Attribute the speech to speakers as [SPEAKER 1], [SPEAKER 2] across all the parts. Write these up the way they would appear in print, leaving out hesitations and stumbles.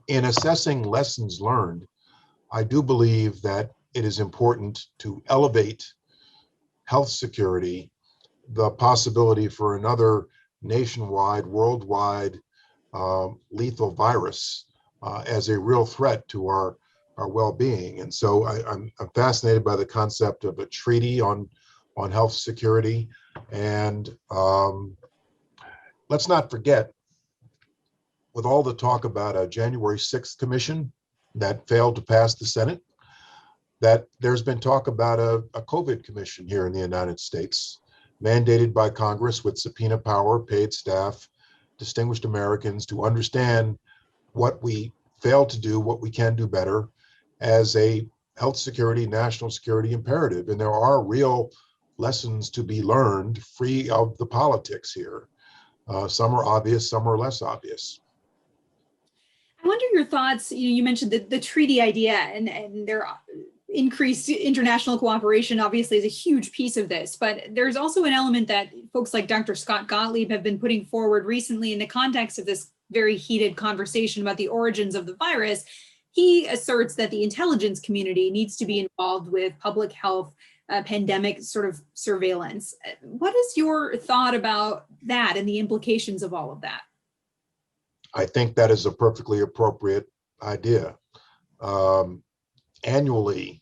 [SPEAKER 1] in assessing lessons learned, I do believe that it is important to elevate health security, the possibility for another nationwide, worldwide lethal virus as a real threat to our well-being. And so I'm fascinated by the concept of a treaty on health security. And let's not forget, with all the talk about a January 6th commission that failed to pass the Senate, that there's been talk about a COVID commission here in the United States, mandated by Congress with subpoena power, paid staff, distinguished Americans to understand what we failed to do, what we can do better as a health security, national security imperative. And there are real lessons to be learned free of the politics here. Some are obvious, some are less obvious.
[SPEAKER 2] I wonder your thoughts. You mentioned the treaty idea, and their increased international cooperation obviously is a huge piece of this, but there's also an element that folks like Dr. Scott Gottlieb have been putting forward recently in the context of this very heated conversation about the origins of the virus. He asserts that the intelligence community needs to be involved with public health pandemic sort of surveillance. What is your thought about that and the implications of all of that?
[SPEAKER 1] I think that is a perfectly appropriate idea. Annually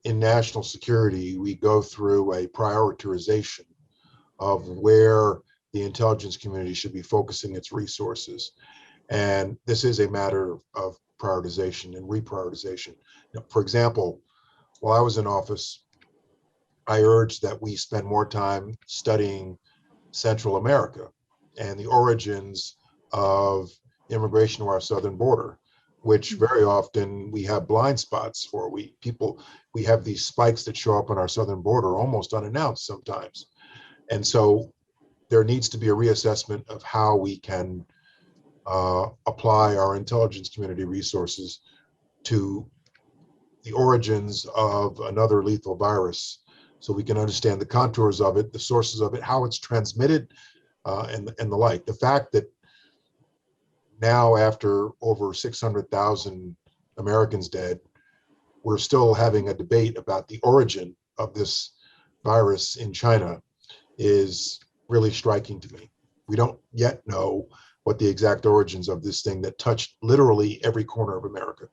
[SPEAKER 1] in national security, we go through a prioritization of where the intelligence community should be focusing its resources. And this is a matter of prioritization and reprioritization. For example, while I was in office, I urged that we spend more time studying Central America and the origins of immigration to our southern border, which very often we have blind spots for. We have these spikes that show up on our southern border almost unannounced sometimes. And so there needs to be a reassessment of how we can apply our intelligence community resources to the origins of another lethal virus, so we can understand the contours of it, the sources of it, how it's transmitted, and the like. The fact that now, after over 600,000 Americans dead, we're still having a debate about the origin of this virus in China is really striking to me. We don't yet know what the exact origins of this thing that touched literally every corner of America.